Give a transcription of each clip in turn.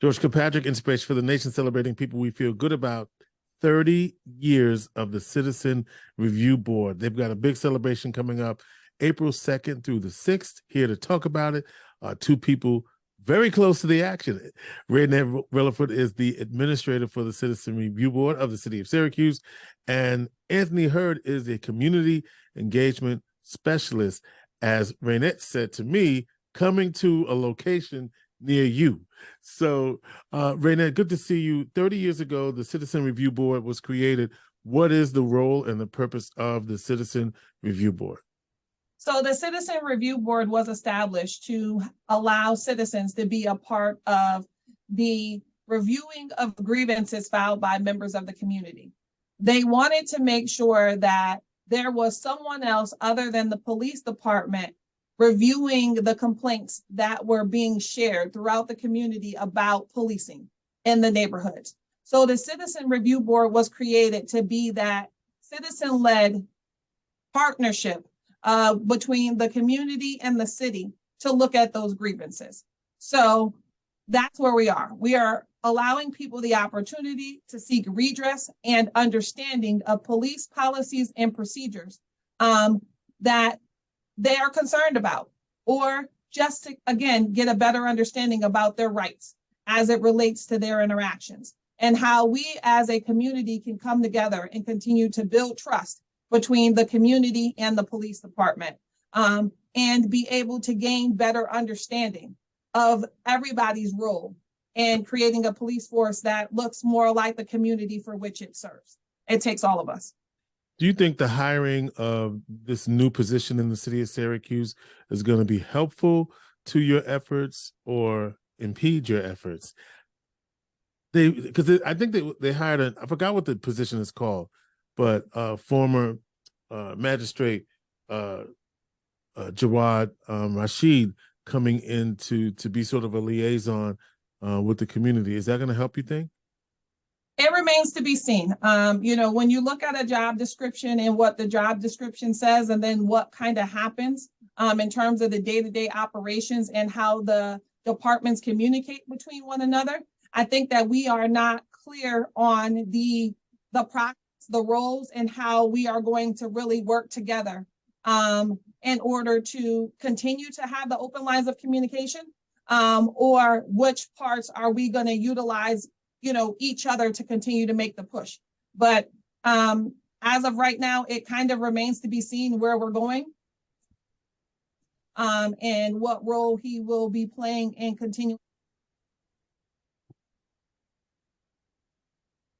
George Kilpatrick, Inspiration for the Nation, celebrating people we feel good about. 30 years of the Citizen Review Board. They've got a big celebration coming up April 2nd through the 6th. Here to talk about it, two people very close to the action. Ranette Releford is the administrator for the Citizen Review Board of the city of Syracuse, and Anthony Hurd is a community engagement specialist, as Ranette said to me, coming to a location near you. So, Ranette, good to see you. 30 years ago, the Citizen Review Board was created. What is the role and the purpose of the Citizen Review Board? So the Citizen Review Board was established to allow citizens to be a part of the reviewing of grievances filed by members of the community. They wanted to make sure that there was someone else other than the police department reviewing the complaints that were being shared throughout the community about policing in the neighborhoods. So the Citizen Review Board was created to be that citizen-led partnership between the community and the city to look at those grievances. So that's where we are. We are allowing people the opportunity to seek redress and understanding of police policies and procedures that they are concerned about, or just to, again, get a better understanding about their rights as it relates to their interactions, and how we as a community can come together and continue to build trust between the community and the police department, and be able to gain better understanding of everybody's role in creating a police force that looks more like the community for which it serves. It takes all of us. Do you think the hiring of this new position in the city of Syracuse is going to be helpful to your efforts or impede your efforts? Because I think they hired I forgot what the position is called, but former magistrate Jawad Rashid coming in to be sort of a liaison with the community. Is that going to help, you think? It remains to be seen. When you look at a job description and what the job description says, and then what kind of happens in terms of the day-to-day operations and how the departments communicate between one another, I think that we are not clear on the process, the roles, and how we are going to really work together in order to continue to have the open lines of communication, or which parts are we going to utilize each other to continue to make the push. But as of right now, it kind of remains to be seen where we're going and what role he will be playing and continue.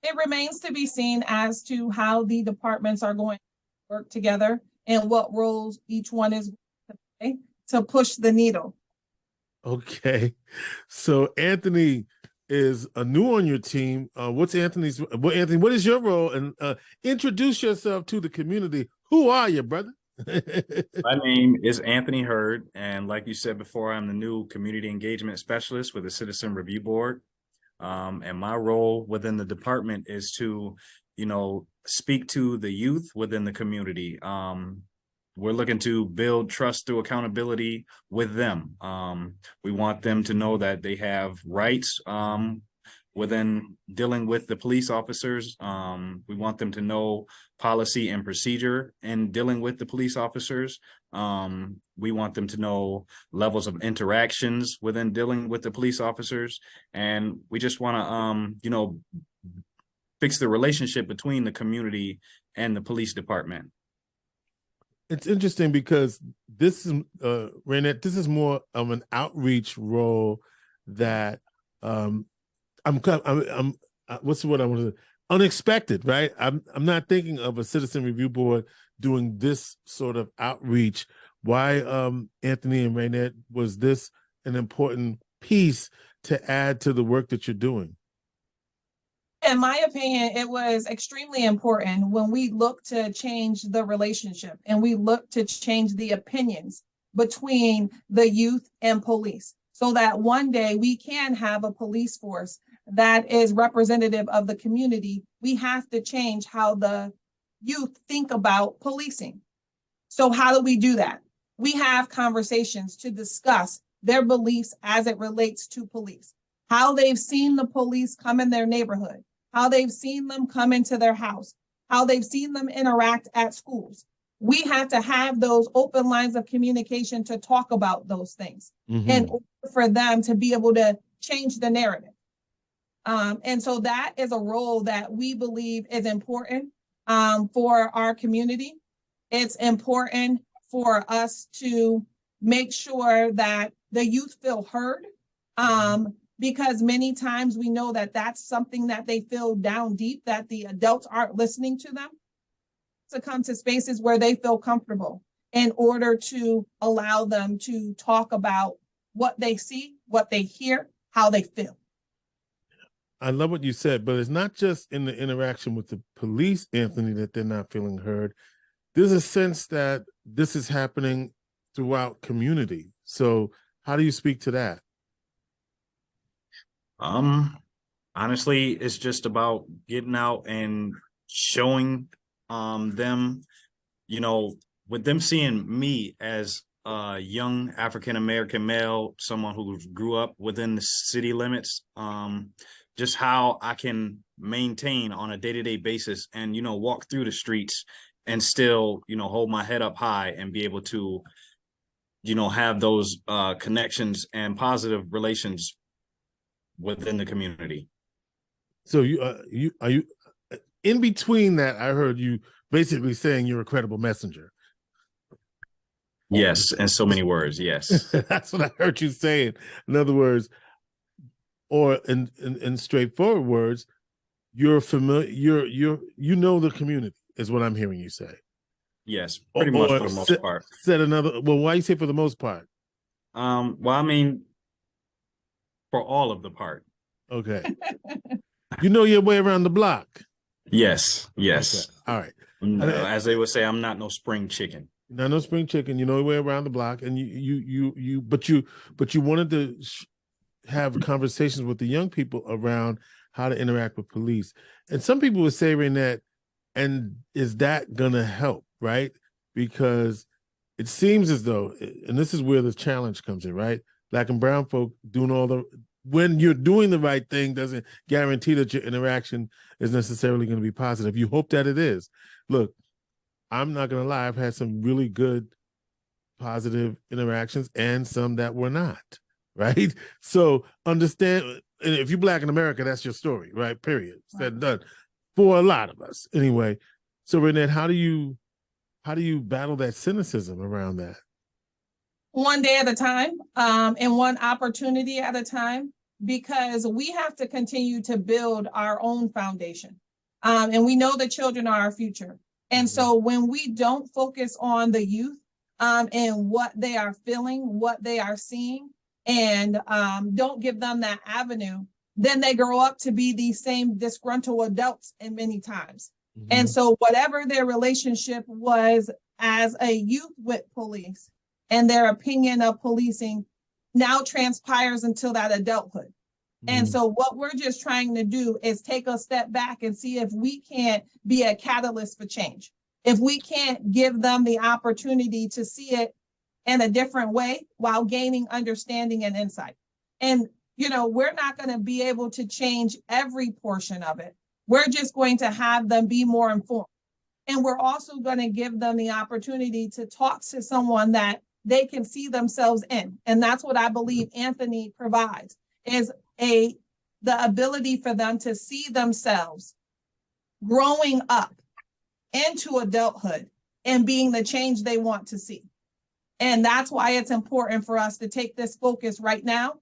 It remains to be seen as to how the departments are going to work together and what roles each one is going to play to push the needle. Okay. So Anthony is new on your team. Anthony, what is your role? And introduce yourself to the community. Who are you, brother? My name is Anthony Hurd, and like you said before, I'm the new community engagement specialist with the Citizen Review Board. And my role within the department is to, speak to the youth within the community. We're looking to build trust through accountability with them. We want them to know that they have rights within dealing with the police officers. We want them to know policy and procedure in dealing with the police officers. We want them to know levels of interactions within dealing with the police officers. And we just want to, fix the relationship between the community and the police department. It's interesting because this is Ranette, this is more of an outreach role that what's the word I want to say? Unexpected, right? I'm not thinking of a Citizen Review Board doing this sort of outreach. Why, Anthony and Ranette, was this an important piece to add to the work that you're doing? In my opinion, it was extremely important when we look to change the relationship and we look to change the opinions between the youth and police, so that one day we can have a police force that is representative of the community. We have to change how the youth think about policing. So how do we do that? We have conversations to discuss their beliefs as it relates to police. how they've seen the police come in their neighborhood, how they've seen them come into their house, how they've seen them interact at schools. We have to have those open lines of communication to talk about those things in order for them to be able to change the narrative. And so that is a role that we believe is important for our community. It's important for us to make sure that the youth feel heard, because many times we know that that's something that they feel down deep, that the adults aren't listening to them, to come to spaces where they feel comfortable in order to allow them to talk about what they see, what they hear, how they feel. I love what you said, but it's not just in the interaction with the police, Anthony, that they're not feeling heard. There's a sense that this is happening throughout community. So how do you speak to that? Honestly, it's just about getting out and showing them, with them seeing me as a young African-American male, someone who grew up within the city limits, just how I can maintain on a day-to-day basis and, walk through the streets and still, hold my head up high and be able to, have those connections and positive relations within the community. So you in between that, I heard you basically saying you're a credible messenger. Yes, in so many words, yes. That's what I heard you saying. In other words, or in straightforward words, you're familiar, you know the community is what I'm hearing you say. Yes, pretty much for the most part. Said another, well, why you say for the most part? Well, I mean, for all of the part. Okay. You know your way around the block. Yes, yes. Okay. All right. As they would say, I'm not no spring chicken. Not no spring chicken. You know your way around the block, and but you wanted to have conversations with the young people around how to interact with police. And some people would say, Ranette, and is that gonna help, right? Because it seems as though, and this is where the challenge comes in, right? Black and brown folk doing when you're doing the right thing doesn't guarantee that your interaction is necessarily going to be positive. You hope that it is. Look, I'm not going to lie. I've had some really good positive interactions and some that were not, right? So understand, and if you're Black in America, that's your story, right? Period. Said and done. For a lot of us. Anyway, so Ranette, how do you battle that cynicism around that? One day at a time, and one opportunity at a time, because we have to continue to build our own foundation. And we know the children are our future. And so when we don't focus on the youth and what they are feeling, what they are seeing, and don't give them that avenue, then they grow up to be these same disgruntled adults in many times. And so whatever their relationship was as a youth with police and their opinion of policing now transpires until that adulthood. And so what we're just trying to do is take a step back and see if we can't be a catalyst for change. If we can't give them the opportunity to see it in a different way while gaining understanding and insight. And, we're not going to be able to change every portion of it. We're just going to have them be more informed. And we're also going to give them the opportunity to talk to someone that they can see themselves in. And that's what I believe Anthony provides, is the ability for them to see themselves growing up into adulthood and being the change they want to see. And that's why it's important for us to take this focus right now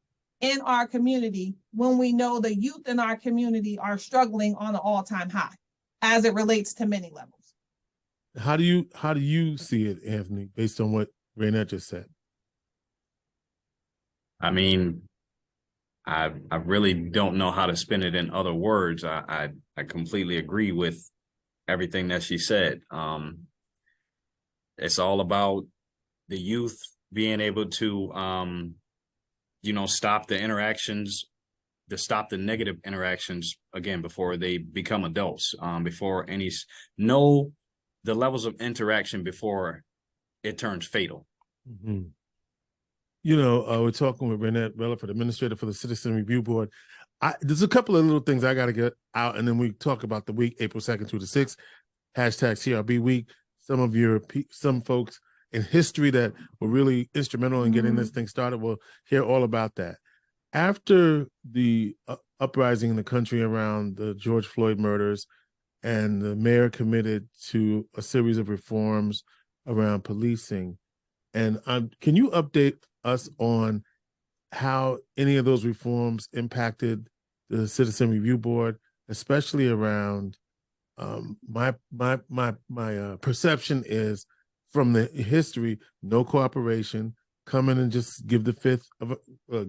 in our community when we know the youth in our community are struggling on an all-time high as it relates to many levels. How do you see it, Anthony, based on what Ranette just said? I mean, I really don't know how to spin it in other words. I completely agree with everything that she said. It's all about the youth being able to, stop the interactions, stop the negative interactions again before they become adults, before know the levels of interaction before it turns fatal. We're talking with Ranette Releford, administrator for the Citizen Review Board. There's a couple of little things I got to get out, and then we talk about the week, April 2nd through the 6th, hashtag CRB week. Some folks in history that were really instrumental in getting this thing started will hear all about that. After the uprising in the country around the George Floyd murders, and the mayor committed to a series of reforms around policing, and can you update us on how any of those reforms impacted the Citizen Review Board, especially around my perception is from the history, no cooperation, come in and just give the fifth of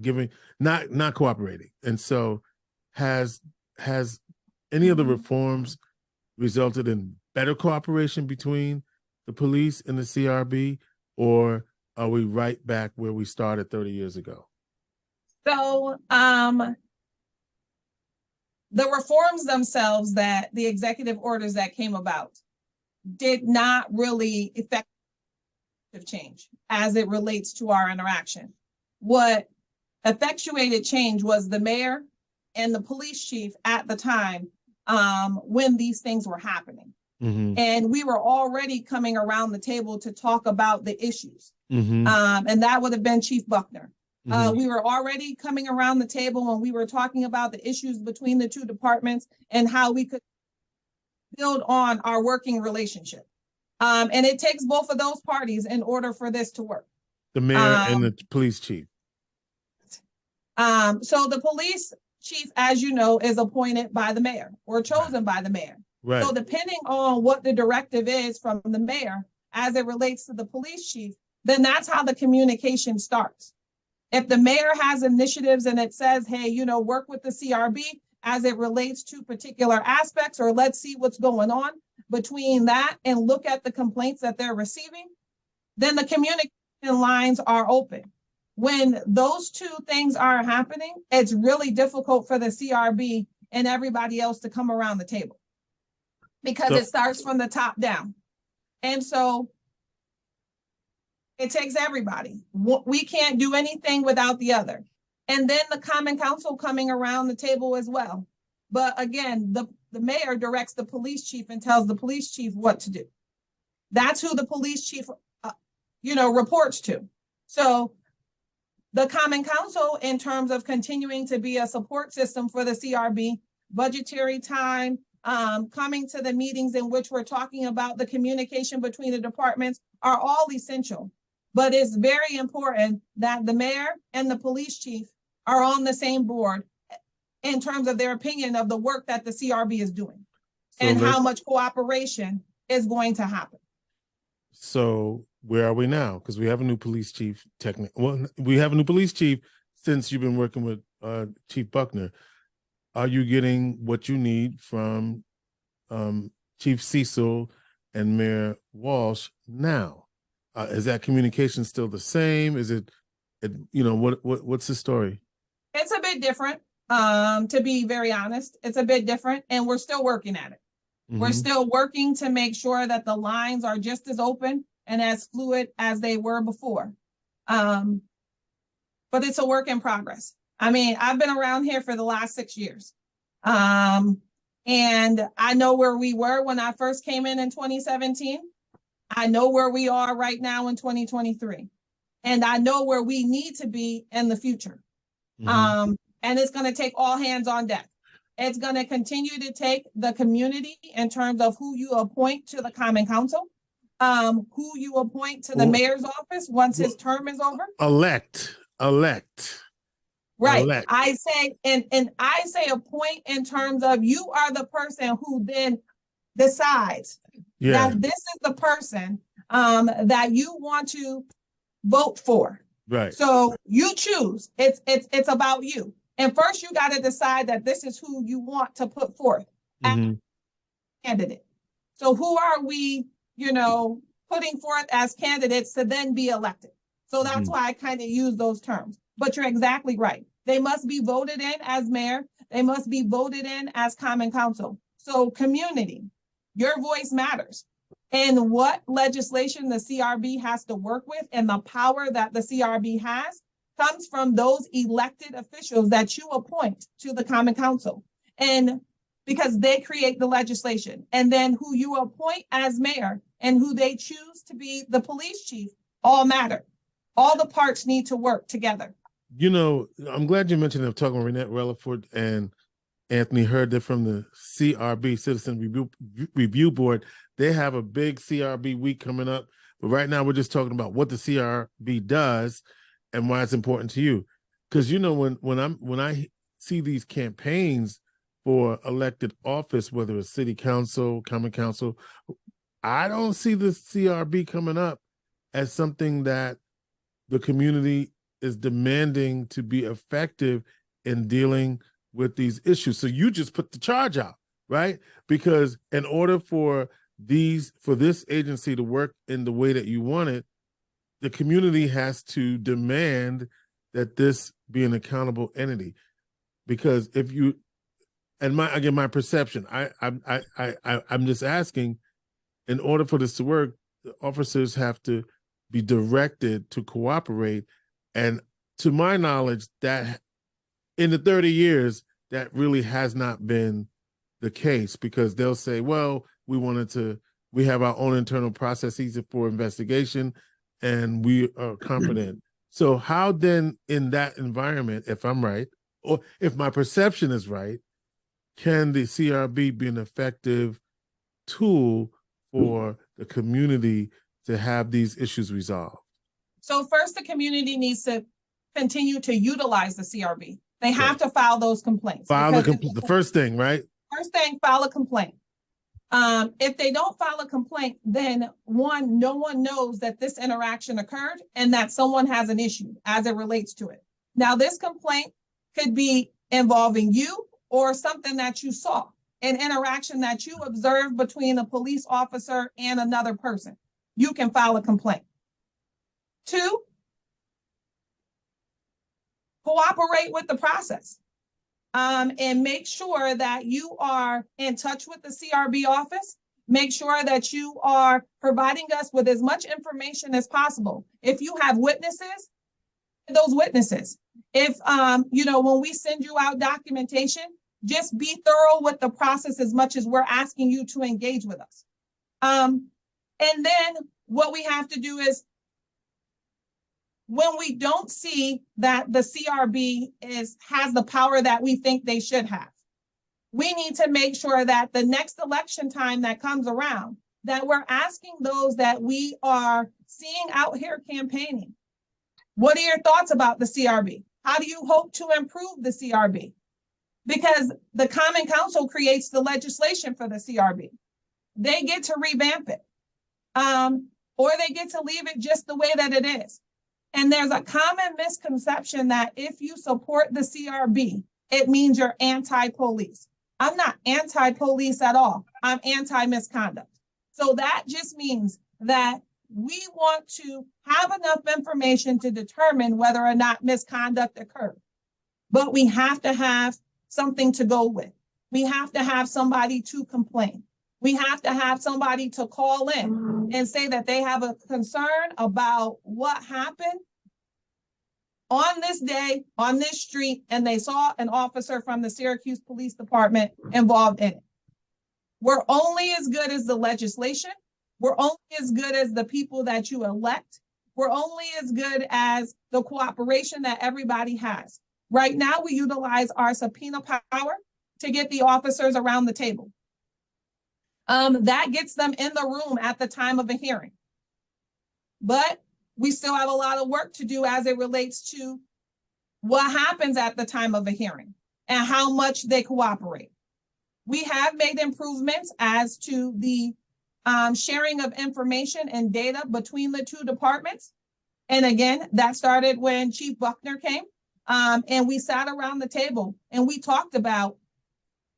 giving, not cooperating. And so has any of the reforms resulted in better cooperation between the police and the CRB, or are we right back where we started 30 years ago? So the reforms themselves, that the executive orders that came about, did not really affect change as it relates to our interaction. What effectuated change was the mayor and the police chief at the time when these things were happening. Mm-hmm. And we were already coming around the table to talk about the issues. Mm-hmm. And that would have been Chief Buckner. Mm-hmm. We were already coming around the table when we were talking about the issues between the two departments and how we could build on our working relationship. And it takes both of those parties in order for this to work. The mayor and the police chief. So the police chief, as you know, is appointed by the mayor or chosen by the mayor. Right. So depending on what the directive is from the mayor as it relates to the police chief, then that's how the communication starts. If the mayor has initiatives and it says, hey, work with the CRB as it relates to particular aspects, or let's see what's going on between that and look at the complaints that they're receiving, then the communication lines are open. When those two things are happening, it's really difficult for the CRB and everybody else to come around the table because it starts from the top down. And so it takes everybody. We can't do anything without the other. And then the Common Council coming around the table as well. But again, the mayor directs the police chief and tells the police chief what to do. That's who the police chief, reports to. So the Common Council, in terms of continuing to be a support system for the CRB, budgetary time, coming to the meetings in which we're talking about the communication between the departments, are all essential. But it's very important that the mayor and the police chief are on the same board in terms of their opinion of the work that the CRB is doing and how much cooperation is going to happen. So where are we now? Because we have a new police chief. We have a new police chief since you've been working with Chief Buckner. Are you getting what you need from Chief Cecil and Mayor Walsh now? Is that communication still the same? Is it what's the story? It's a bit different. To be very honest, it's a bit different, and we're still working at it. Mm-hmm. We're still working to make sure that the lines are just as open and as fluid as they were before. But it's a work in progress. I mean, I've been around here for the last 6 years. And I know where we were when I first came in 2017. I know where we are right now in 2023. And I know where we need to be in the future. Mm-hmm. And it's going to take all hands on deck. It's going to continue to take the community in terms of who you appoint to the Common Council, who you appoint to the mayor's office once his term is over. Elect. Right. Elect. I say, and I say appoint in terms of you are the person who then decides that this is the person that you want to vote for. Right. So you choose. It's about you. And first you got to decide that this is who you want to put forth as a candidate. So who are we, putting forth as candidates to then be elected? So that's why I kind of use those terms. But you're exactly right. They must be voted in as mayor. They must be voted in as Common Council. So community, your voice matters. And what legislation the CRB has to work with and the power that the CRB has comes from those elected officials that you appoint to the Common Council. And because they create the legislation, and then who you appoint as mayor and who they choose to be the police chief all matter. All the parts need to work together. You know, I'm glad you mentioned I'm talking with Ranette Releford and Anthony Hurd. They're from the CRB, Citizen Review Board. They have a big CRB week coming up. But right now we're just talking about what the CRB does and why it's important to you. Because, you know, when I see these campaigns for elected office, whether it's city council, common council, I don't see the CRB coming up as something that the community is demanding to be effective in dealing with these issues. So you just put the charge out, right? Because in order for this agency to work in the way that you want it, the community has to demand that this be an accountable entity. Because if you, and my perception, I'm just asking, in order for this to work, the officers have to be directed to cooperate. And to my knowledge, that in the 30 years, that really has not been the case, because they'll say, well, we have our own internal processes for investigation and we are confident. So how then in that environment, if I'm right, or if my perception is right, can the CRB be an effective tool for the community to have these issues resolved? So first, the community needs to continue to utilize the CRB. They have to file those complaints. The first thing, right? First thing, file a complaint. If they don't file a complaint, then no one knows that this interaction occurred and that someone has an issue as it relates to it. Now, this complaint could be involving you or something that you saw, an interaction that you observed between a police officer and another person. You can file a complaint. 2, cooperate with the process. And make sure that you are in touch with the CRB office. Make sure that you are providing us with as much information as possible. If you have witnesses, those witnesses. If, when we send you out documentation, just be thorough with the process as much as we're asking you to engage with us. And then what we have to do is, when we don't see that the CRB has the power that we think they should have, we need to make sure that the next election time that comes around, that we're asking those that we are seeing out here campaigning, what are your thoughts about the CRB? How do you hope to improve the CRB? Because the Common Council creates the legislation for the CRB. They get to revamp it, or they get to leave it just the way that it is. And there's a common misconception that if you support the CRB, it means you're anti-police. I'm not anti-police at all. I'm anti-misconduct. So that just means that we want to have enough information to determine whether or not misconduct occurred. But we have to have something to go with. We have to have somebody to complain. We have to have somebody to call in and say that they have a concern about what happened on this day, on this street, and they saw an officer from the Syracuse Police Department involved in it. We're only as good as the legislation. We're only as good as the people that you elect. We're only as good as the cooperation that everybody has. Right now, we utilize our subpoena power to get the officers around the table. That gets them in the room at the time of a hearing. But we still have a lot of work to do as it relates to what happens at the time of a hearing and how much they cooperate. We have made improvements as to the sharing of information and data between the two departments. And again, that started when Chief Buckner came, and we sat around the table and we talked about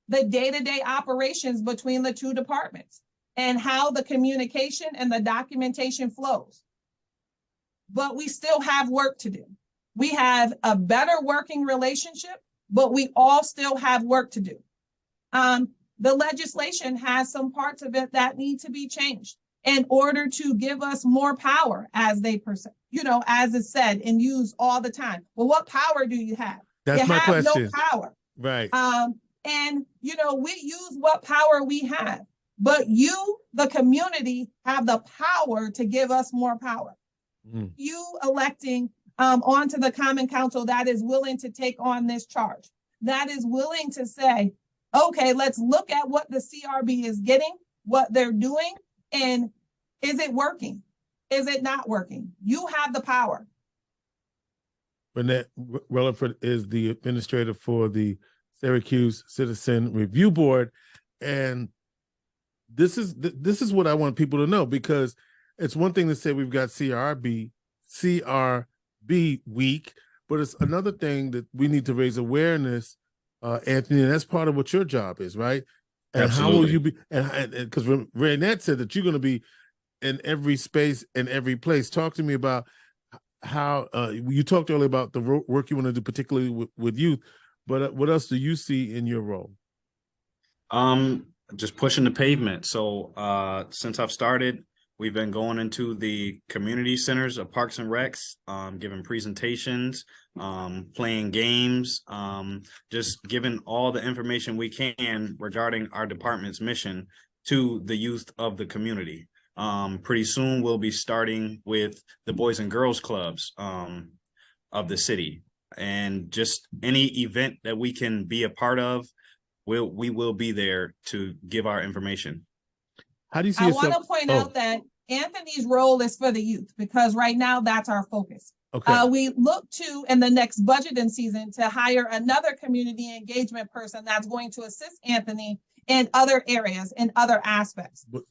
the day-to-day operations between the two departments and how the communication and the documentation flows. But we still have work to do. We have a better working relationship, but we all still have work to do. The legislation has some parts of it that need to be changed. in order to give us more power, as they as it's said and used all the time. Well, what power do you have? That's my question. No power. Right. And we use what power we have, but you, the community, have the power to give us more power. Mm. You electing onto the Common Council that is willing to take on this charge, that is willing to say, okay, let's look at what the CRB is getting, what they're doing, and is it working? Is it not working? You have the power. Ranette Releford is the administrator for the Syracuse Citizen Review Board, and this is what I want people to know, because it's one thing to say we've got CRB week, but it's another thing that we need to raise awareness, Anthony, and that's part of what your job is, right? And Absolutely. How will you be? And because Ranette said that you're going to be in every space and every place. Talk to me about how you talked earlier about the work you want to do, particularly with youth. But what else do you see in your role? Just pushing the pavement. So since I've started, we've been going into the community centers of Parks and Recs, giving presentations, playing games, just giving all the information we can regarding our department's mission to the youth of the community. Pretty soon we'll be starting with the Boys and Girls Clubs of the city, and just any event that we can be a part of, we will be there to give our information. How do you see yourself? I want to point out that Anthony's role is for the youth, because right now that's our focus. Okay. We look to, in the next budgeting season, to hire another community engagement person that's going to assist Anthony in other areas, in other aspects. But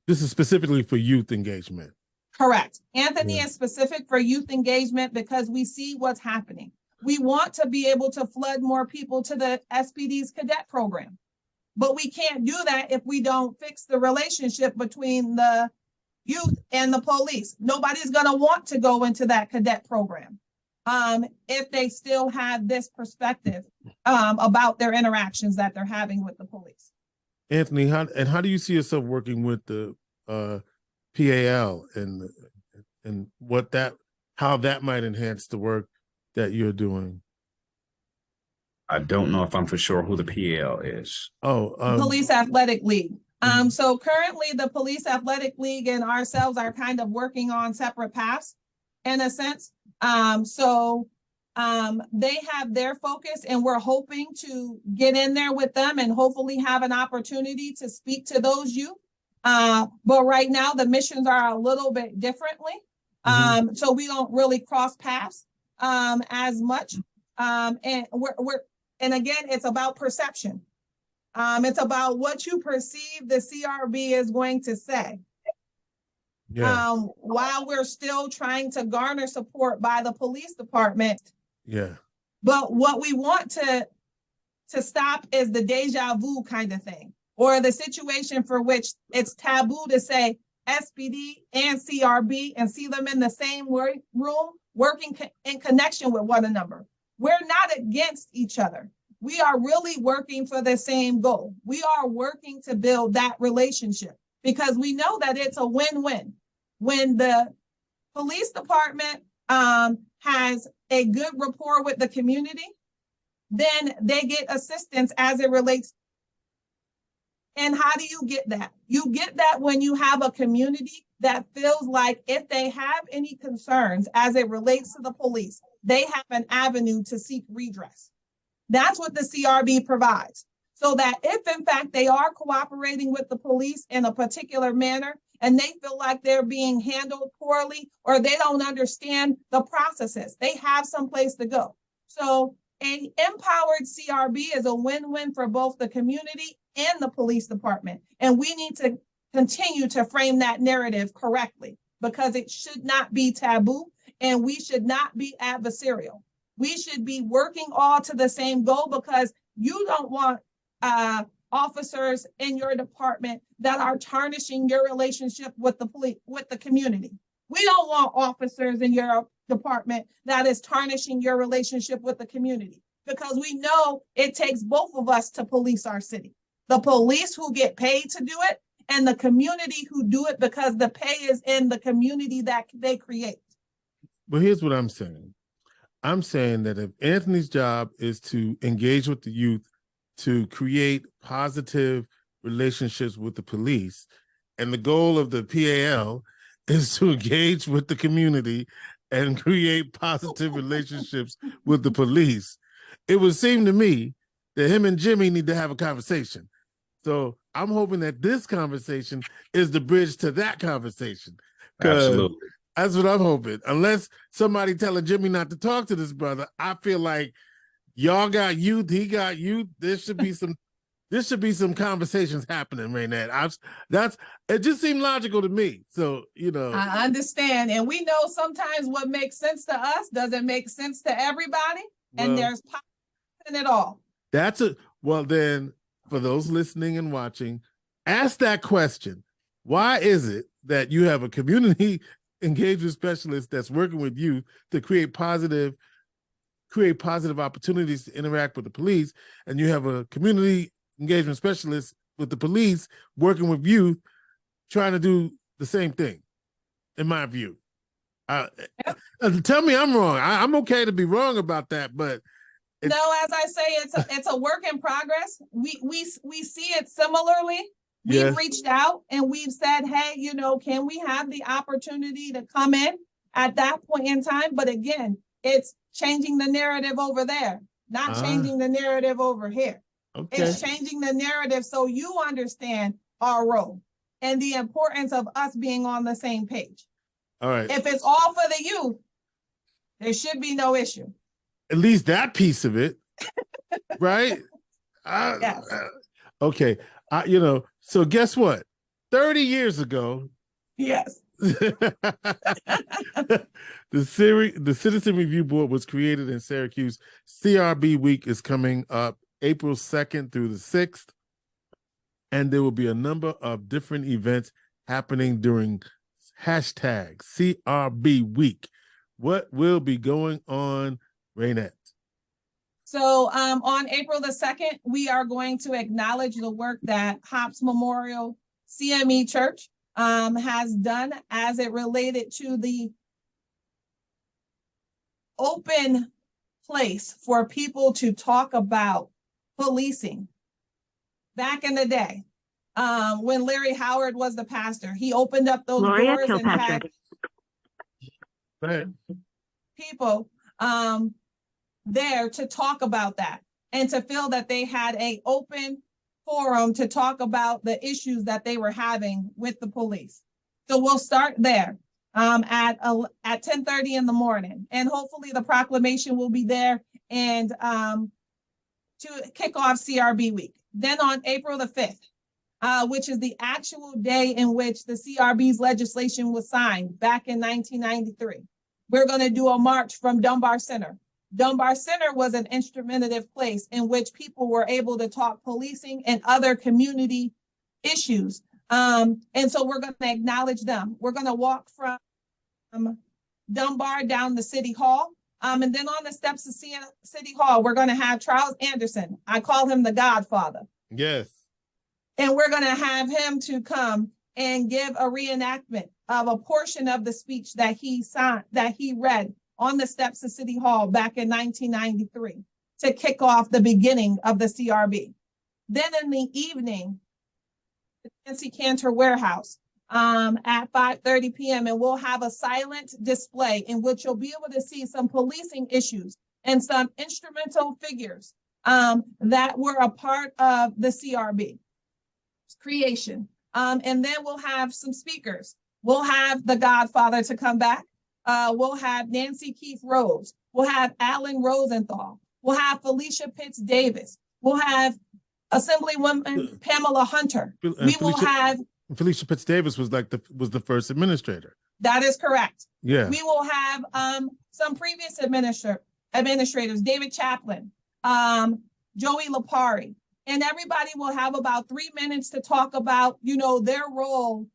this is specifically for youth engagement. Correct. Anthony is specific for youth engagement because we see what's happening. We want to be able to flood more people to the SPD's cadet program, but we can't do that if we don't fix the relationship between the youth and the police. Nobody's going to want to go into that cadet program if they still have this perspective about their interactions that they're having with the police. Anthony, how do you see yourself working with the PAL and how that might enhance the work that you're doing? I don't know if I'm for sure who the PAL is. Police Athletic League. So currently the Police Athletic League and ourselves are kind of working on separate paths in a sense. They have their focus, and we're hoping to get in there with them and hopefully have an opportunity to speak to those youth. But right now the missions are a little bit differently. So we don't really cross paths as much. And and again, it's about perception. It's about what you perceive the CRB is going to say. Yeah. While we're still trying to garner support by the police department. Yeah. But what we want to stop is the deja vu kind of thing, or the situation for which it's taboo to say SPD and CRB and see them in the same room working in connection with one another. We're not against each other. We are really working for the same goal. We are working to build that relationship because we know that it's a win-win. When the police department has a good rapport with the community, then they get assistance as it relates. And how do you get that? You get that when you have a community that feels like if they have any concerns as it relates to the police, they have an avenue to seek redress. That's what the CRB provides. So that if in fact they are cooperating with the police in a particular manner and they feel like they're being handled poorly or they don't understand the processes, they have some place to go. So an empowered CRB is a win-win for both the community and the police department. And we need to continue to frame that narrative correctly because it should not be taboo and we should not be adversarial. We should be working all to the same goal because you don't want officers in your department that are tarnishing your relationship with the police, with the community. We don't want officers in your department that is tarnishing your relationship with the community because we know it takes both of us to police our city. The police who get paid to do it and the community who do it because the pay is in the community that they create. But here's what I'm saying. I'm saying that if Anthony's job is to engage with the youth, to create positive relationships with the police, and the goal of the PAL is to engage with the community and create positive relationships with the police, it would seem to me that him and Jimmy need to have a conversation. So I'm hoping that this conversation is the bridge to that conversation. Absolutely. That's what I'm hoping. Unless somebody telling Jimmy not to talk to this brother, I feel like y'all got youth, he got youth. There should be some conversations happening, Ranette. It just seemed logical to me. So, I understand. And we know sometimes what makes sense to us doesn't make sense to everybody. And there's power in it all. Well, then, for those listening and watching, ask that question. Why is it that you have a community engagement specialist that's working with youth to create positive opportunities to interact with the police, and you have a community engagement specialist with the police working with youth trying to do the same thing, in my view? Tell me I'm wrong. I'm okay to be wrong about that, but no, as I say, it's a work in progress. We see it similarly. We've reached out and we've said, hey, can we have the opportunity to come in at that point in time? But again, it's changing the narrative over there, not changing the narrative over here. Okay. It's changing the narrative so you understand our role and the importance of us being on the same page. All right. If it's all for the youth, there should be no issue. At least that piece of it, right? Yes. Okay. So guess what? 30 years ago, yes, the Citizen Review Board was created in Syracuse. CRB Week is coming up April 2nd through the 6th. And there will be a number of different events happening during hashtag CRB Week. What will be going on, Ranette? So on April the 2nd, we are going to acknowledge the work that Hops Memorial CME Church has done as it related to the open place for people to talk about policing. Back in the day, when Larry Howard was the pastor, he opened up those doors Kilpatrick. and had people there to talk about that and to feel that they had an open forum to talk about the issues that they were having with the police. So we'll start there at 10:30 in the morning, and hopefully the proclamation will be there and to kick off CRB Week. Then on April the 5th, which is the actual day in which the CRB's legislation was signed back in 1993, we're going to do a march from Dunbar Center. Dunbar Center was an instrumentative place in which people were able to talk policing and other community issues. And so we're going to acknowledge them. We're going to walk from Dunbar down to City Hall. And then on the steps of City Hall, we're going to have Charles Anderson. I call him the Godfather. Yes. And we're going to have him to come and give a reenactment of a portion of the speech that he read on the steps of City Hall back in 1993 to kick off the beginning of the CRB. Then in the evening, the Nancy Cantor Warehouse at 5:30 p.m. and we'll have a silent display in which you'll be able to see some policing issues and some instrumental figures that were a part of the CRB creation. And then we'll have some speakers. We'll have the Godfather to come back. We'll have Nancy Keith Rose. We'll have Alan Rosenthal. We'll have Felicia Pitts Davis. We'll have Assemblywoman Pamela Hunter. Felicia Pitts Davis was the first administrator. That is correct. Yeah. We will have some previous administrators, David Chaplin, Joey Lapari, and everybody will have about 3 minutes to talk about, their role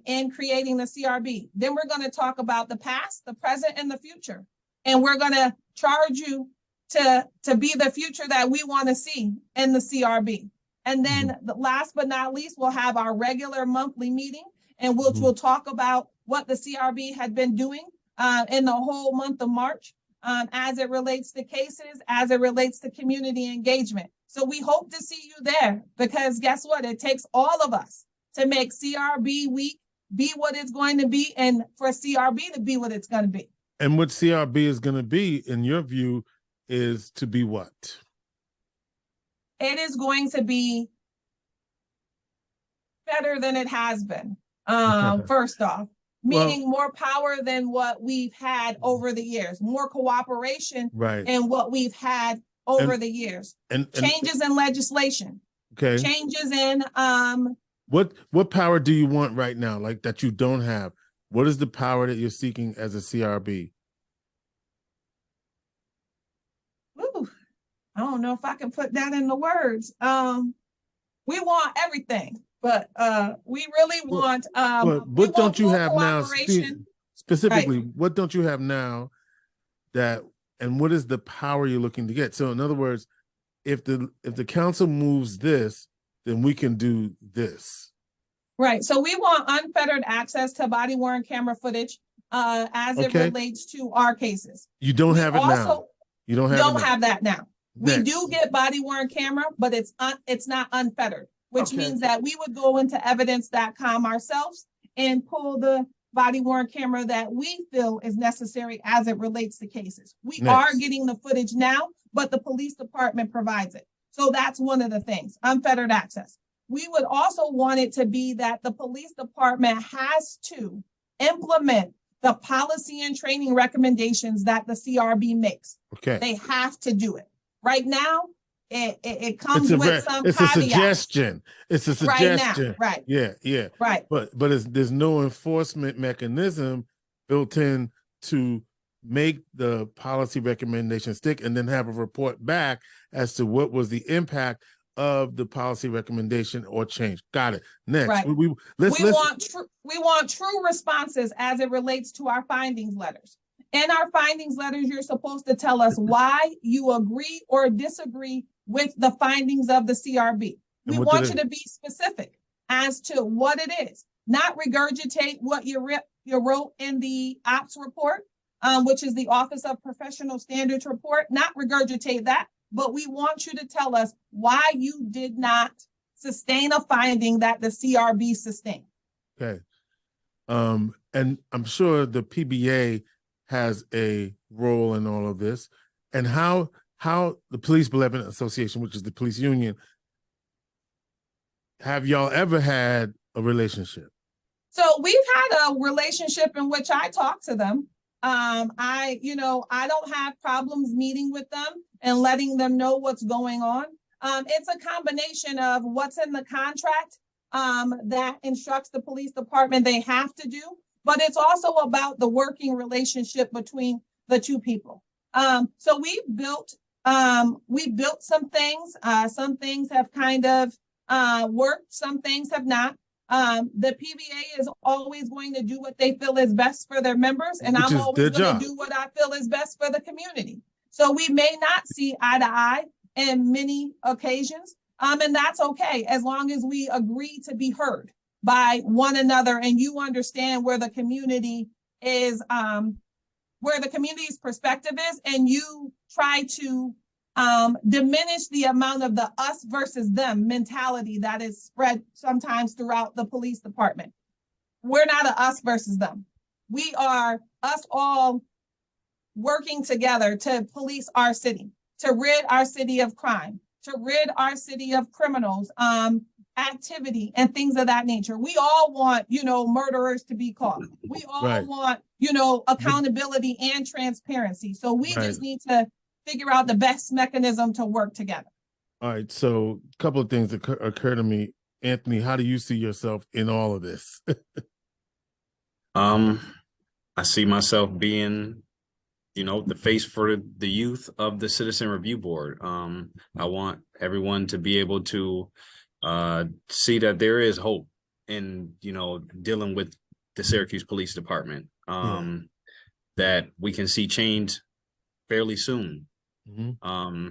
in creating the CRB. Then we're going to talk about the past, the present, and the future. And we're going to charge you to be the future that we want to see in the CRB. And then the last but not least, we'll have our regular monthly meeting, and we'll talk about what the CRB had been doing in the whole month of March as it relates to cases, as it relates to community engagement. So we hope to see you there, because guess what? It takes all of us to make CRB week be what it's going to be, and for CRB to be what it's going to be. And what CRB is going to be, in your view, is to be what? It is going to be better than it has been. First off, meaning more power than what we've had over the years, more cooperation in what we've had over the years, and changes in legislation, changes in What power do you want right now, like that you don't have? What is the power that you're seeking as a CRB? Ooh, I don't know if I can put that into words. We want everything, but we really want. What don't you have now? Specifically, what don't you have now? And what is the power you're looking to get? So, in other words, if the council moves this, then we can do this. Right. So we want unfettered access to body-worn camera footage as it relates to our cases. You don't have it now. You don't have that now. We do get body-worn camera, but it's not unfettered, which means that we would go into evidence.com ourselves and pull the body-worn camera that we feel is necessary as it relates to cases. We are getting the footage now, but the police department provides it. So that's one of the things, unfettered access. We would also want it to be that the police department has to implement the policy and training recommendations that the CRB makes. They have to do it. Right now, it comes with some caveats. It's a suggestion. It's a suggestion. Right. Yeah. Right. But there's no enforcement mechanism built in to make the policy recommendation stick and then have a report back as to what was the impact of the policy recommendation or change. Got it. Next, right. we want true responses as it relates to our findings letters. In our findings letters, you're supposed to tell us why you agree or disagree with the findings of the CRB. We want you to be specific as to what it is, not regurgitate what you wrote in the ops report, which is the Office of Professional Standards report, not regurgitate that, but we want you to tell us why you did not sustain a finding that the CRB sustained. Okay. And I'm sure the PBA has a role in all of this, and how the Police Benevolent Association, which is the police union, have y'all ever had a relationship? So we've had a relationship in which I talk to them. I don't have problems meeting with them and letting them know what's going on. It's a combination of what's in the contract that instructs the police department they have to do, but it's also about the working relationship between the two people. So we built some things. Some things have kind of worked, some things have not. The PBA is always going to do what they feel is best for their members, and I'm always going to do what I feel is best for the community. So we may not see eye to eye in many occasions, and that's okay, as long as we agree to be heard by one another, and you understand where the community is, where the community's perspective is, and you try to diminish the amount of the us versus them mentality that is spread sometimes throughout the police department. We're not a us versus them. We are us all working together to police our city, to rid our city of crime, to rid our city of criminals, activity and things of that nature. We all want, murderers to be caught. We all want, accountability and transparency. So we just need to figure out the best mechanism to work together. All right. So a couple of things occur to me. Anthony, how do you see yourself in all of this? I see myself being, the face for the youth of the Citizen Review Board. I want everyone to be able to see that there is hope in, dealing with the Syracuse Police Department, that we can see change fairly soon. Mm-hmm.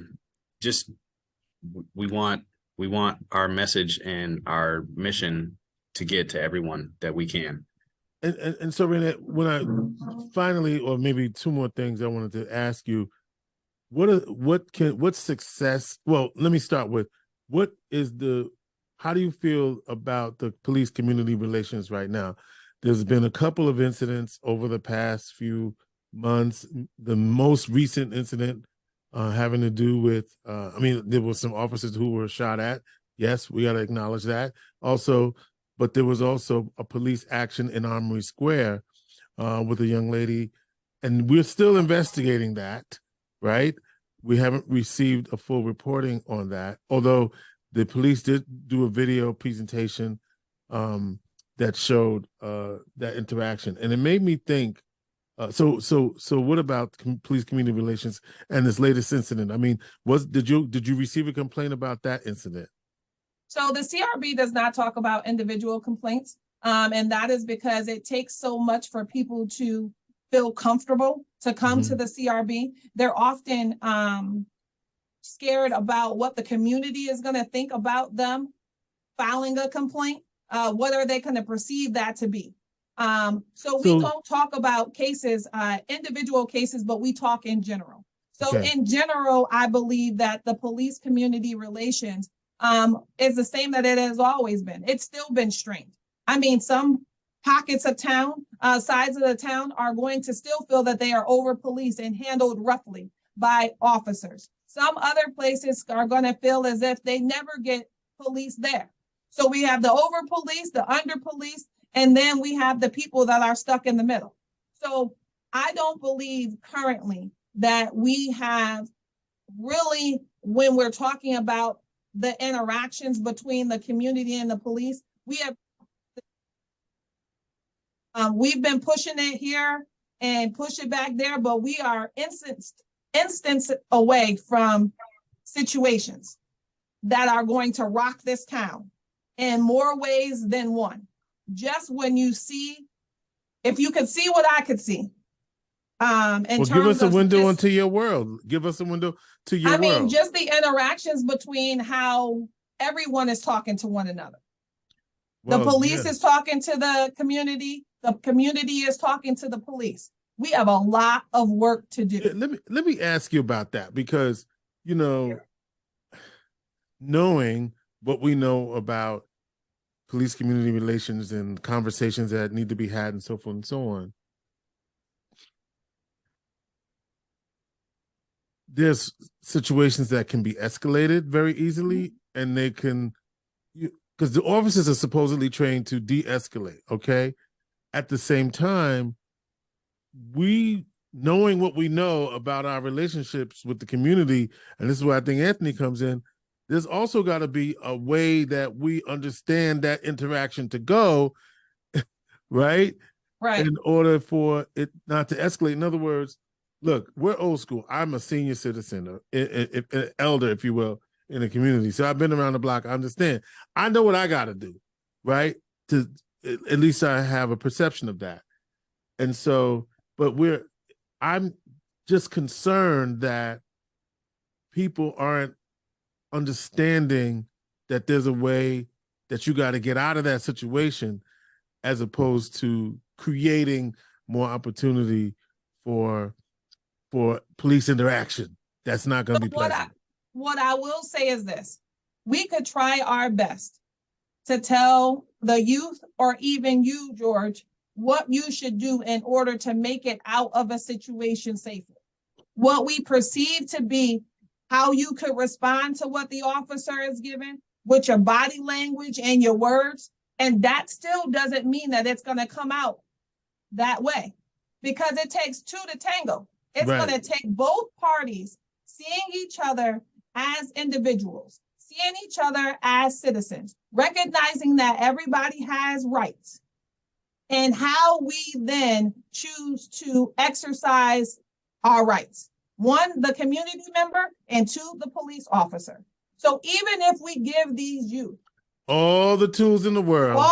We want We want our message and our mission to get to everyone that we can. And so, Ranette, when I finally, or maybe two more things I wanted to ask you, what's success? Well, let me start with, how do you feel about the police community relations right now? There's been a couple of incidents over the past few months. The most recent incident having to do with, there were some officers who were shot at. Yes, we got to acknowledge that. Also, but there was also a police action in Armory Square with a young lady, and we're still investigating that, right? We haven't received a full reporting on that, although the police did do a video presentation that showed that interaction, and it made me think. So what about police community relations and this latest incident? I mean, did you receive a complaint about that incident? So the CRB does not talk about individual complaints, and that is because it takes so much for people to feel comfortable to come to the CRB. They're often scared about what the community is going to think about them filing a complaint. What are they going to perceive that to be? So we don't talk about cases, individual cases, but we talk in general. So in general, I believe that the police community relations is the same that it has always been. It's still been strained. I mean, some pockets of town, sides of the town are going to still feel that they are over-policed and handled roughly by officers. Some other places are going to feel as if they never get police there. So we have the over-policed, the under-policed, and then we have the people that are stuck in the middle. So I don't believe currently that we have really, when we're talking about the interactions between the community and the police, we've been pushing it here and push it back there, but we are instance away from situations that are going to rock this town in more ways than one. Just when you see, if you could see what I could see. Give us a window into your world. Give us a window to your world. I mean, just the interactions between how everyone is talking to one another. Well, the police is talking to the community is talking to the police. We have a lot of work to do. Let me ask you about that, because, knowing what we know about police community relations and conversations that need to be had and so forth and so on, there's situations that can be escalated very easily, and they can, because the officers are supposedly trained to de-escalate, okay? At the same time, knowing what we know about our relationships with the community, and this is where I think Anthony comes in, there's also got to be a way that we understand that interaction to go, right? Right. In order for it not to escalate. In other words, look, we're old school. I'm a senior citizen, an elder, if you will, in the community. So I've been around the block. I understand. I know what I got to do, right? At least I have a perception of that. And so, I'm just concerned that people aren't understanding that there's a way that you got to get out of that situation, as opposed to creating more opportunity for police interaction. That's not going to be pleasant. What I will say is this: we could try our best to tell the youth, or even you, George, what you should do in order to make it out of a situation safely. What we perceive to be how you could respond to what the officer is given with your body language and your words. And that still doesn't mean that it's going to come out that way, because it takes two to tango. It's going to take both parties seeing each other as individuals, seeing each other as citizens, recognizing that everybody has rights, and how we then choose to exercise our rights. One, the community member, and two, the police officer. So even if we give these youth all the tools in the world,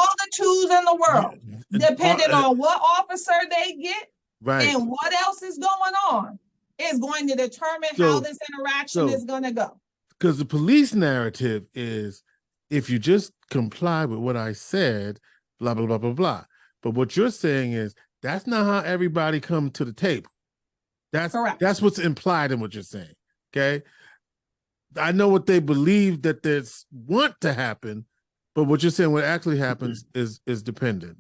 depending on what officer they get, and what else is going on, is going to determine how this interaction is going to go. Because the police narrative is, if you just comply with what I said, blah, blah, blah, blah, blah. But what you're saying is, that's not how everybody come to the table. Correct. That's what's implied in what you're saying. Okay. I know what they believe that they want to happen, but what you're saying, what actually happens is dependent.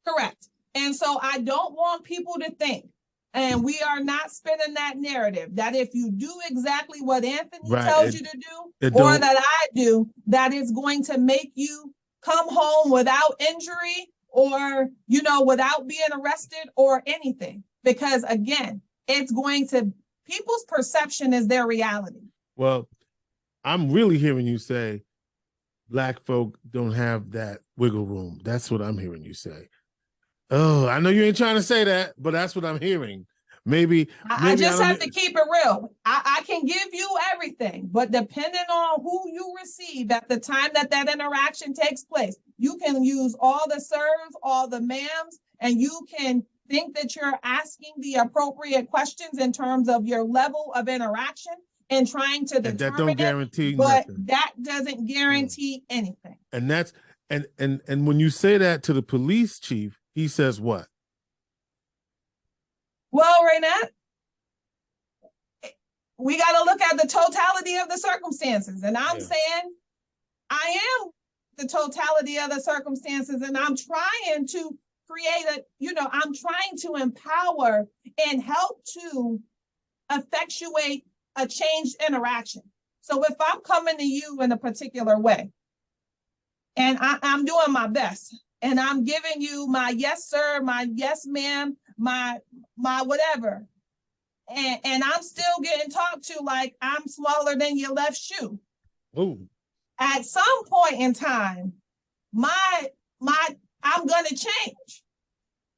Correct. And so I don't want people to think, and we are not spinning that narrative, that if you do exactly what Anthony tells you to do, or that I do, that it's going to make you come home without injury or, without being arrested or anything. Because again, people's perception is their reality. Well, I'm really hearing you say Black folk don't have that wiggle room. That's what I'm hearing you say. Oh, I know you ain't trying to say that, but that's what I'm hearing. Maybe I just have to keep it real. I can give you everything, but depending on who you receive at the time that interaction takes place, you can use all the sirs, all the ma'ams, and you can think that you're asking the appropriate questions in terms of your level of interaction and trying to determine that don't guarantee but nothing. That doesn't guarantee anything. And that's and when you say that to the police chief, he says what? Well, Ranette, we got to look at the totality of the circumstances. And I'm saying I am the totality of the circumstances, and I'm trying to create I'm trying to empower and help to effectuate a changed interaction. So if I'm coming to you in a particular way, and I'm doing my best, and I'm giving you my yes, sir, my yes, ma'am, my whatever, and I'm still getting talked to like I'm smaller than your left shoe. Ooh. At some point in time, I'm gonna change.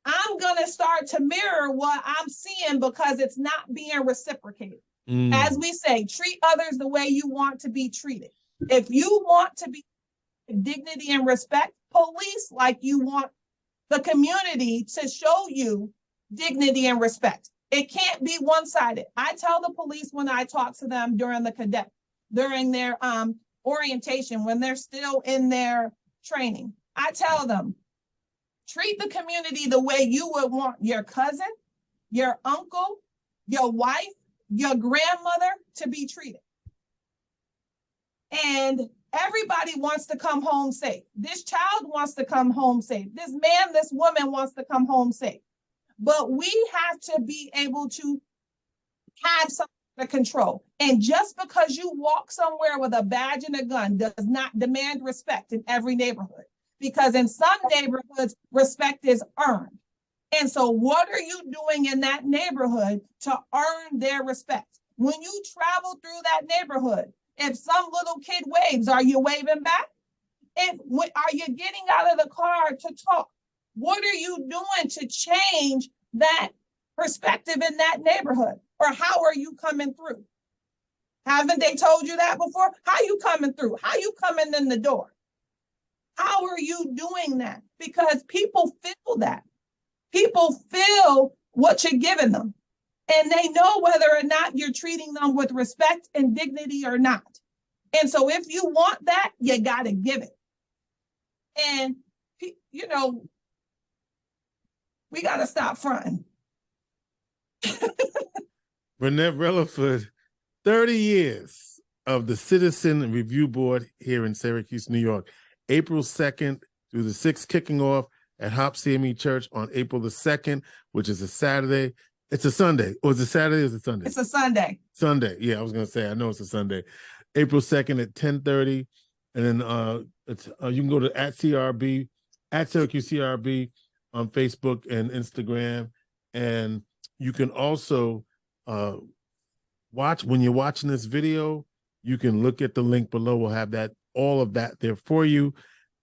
I'm gonna start to mirror what I'm seeing because it's not being reciprocated. As we say, treat others the way you want to be treated. If you want to be dignity and respect, police like you want the community to show you dignity and respect. It can't be one-sided. I tell the police when I talk to them during their orientation, when they're still in their training, I tell them, treat the community the way you would want your cousin, your uncle, your wife, your grandmother to be treated. And everybody wants to come home safe. This child wants to come home safe. This man, this woman wants to come home safe. But we have to be able to have some control. And just because you walk somewhere with a badge and a gun does not demand respect in every neighborhood. Because in some neighborhoods, respect is earned. And so what are you doing in that neighborhood to earn their respect? When you travel through that neighborhood, if some little kid waves, are you waving back? Are you getting out of the car to talk? What are you doing to change that perspective in that neighborhood? Or how are you coming through? Haven't they told you that before? How are you coming through? How are you coming in the door? How are you doing that? Because people feel that. People feel what you're giving them. And they know whether or not you're treating them with respect and dignity or not. And so if you want that, you got to give it. And, we got to stop fronting. Ranette Releford, 30 years of the Citizen Review Board here in Syracuse, New York. April 2nd through the 6th, kicking off at Hop CME Church on April the 2nd, which is a Saturday. It's a Sunday. Or is it Saturday or is it Sunday? It's a Sunday. Sunday. Yeah, I was going to say, I know it's a Sunday. April 2nd at 10:30. And then you can go to @CRB, @Syracuse CRB on Facebook and Instagram. And you can also watch, when you're watching this video, you can look at the link below. We'll have all of that there for you.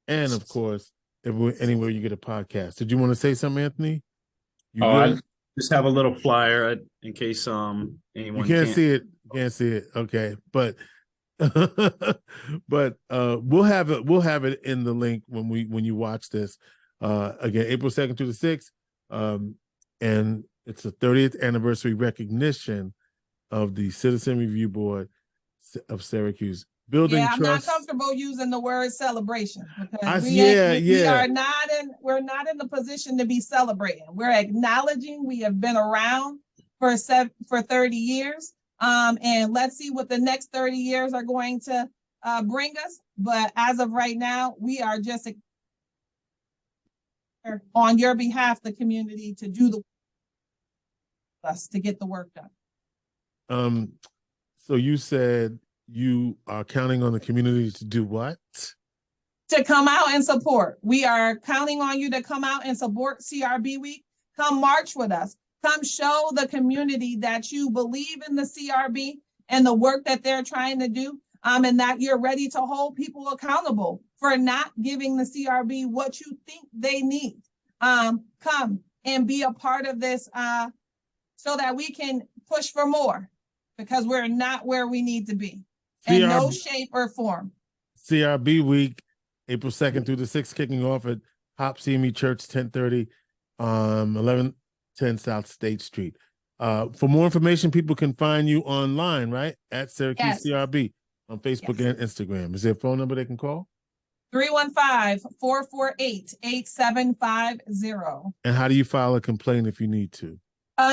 And of course, anywhere you get a podcast. Did you want to say something, Anthony? I just have a little flyer in case anyone you can't see it. You can't see it. Okay, but we'll have it in the link when you watch this. Again, April 2nd through the 6th, and it's the 30th anniversary recognition of the Citizen Review Board. of Syracuse. Building Yeah, I'm trust. not comfortable using the word celebration because Yeah. we're not in the position to be celebrating. We're acknowledging we have been around for 30 years. And let's see what the next 30 years are going to bring us. But as of right now, we are just on your behalf, the community, to do to get the work done. So you said you are counting on the community to do what? To come out and support. We are counting on you to come out and support CRB Week. Come march with us. Come show the community that you believe in the CRB and the work that they're trying to do, and that you're ready to hold people accountable for not giving the CRB what you think they need. Come and be a part of this so that we can push for more, because we're not where we need to be in no shape or form. CRB Week, April 2nd through the 6th, kicking off at Hop CME Church, 1030, 1110 South State Street. For more information, people can find you online, right? At Syracuse CRB on Facebook and Instagram. Is there a phone number they can call? 315-448-8750. And how do you file a complaint if you need to?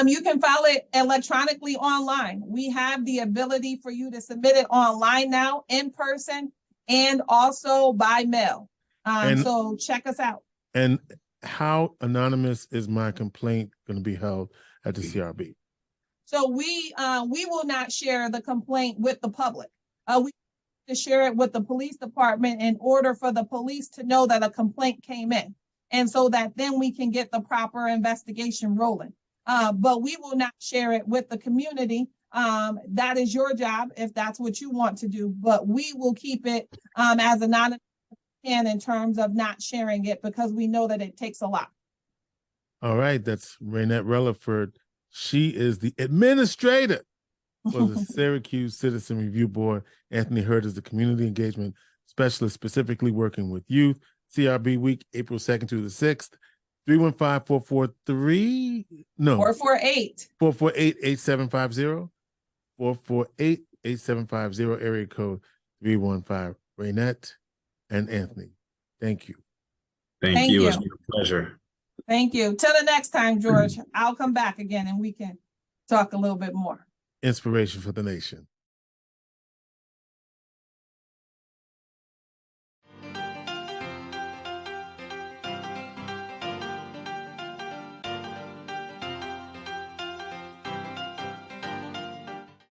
You can file it electronically online. We have the ability for you to submit it online now, in person, and also by mail. So check us out. And how anonymous is my complaint going to be held at the CRB? So we will not share the complaint with the public. We to share it with the police department in order for the police to know that a complaint came in, and so that then we can get the proper investigation rolling. But we will not share it with the community. That is your job if that's what you want to do. But we will keep it as anonymous in terms of not sharing it, because we know that it takes a lot. All right, that's Ranette Releford. She is the administrator for the Syracuse Citizen Review Board. Anthony Hurd is the community engagement specialist, specifically working with youth. CRB Week, April 2nd through the 6th. 448-8750. 448-8750, area code 315. Ranette and Anthony, thank you. Thank you. It's been a pleasure. Thank you. Till the next time, George, I'll come back again and we can talk a little bit more. Inspiration for the nation.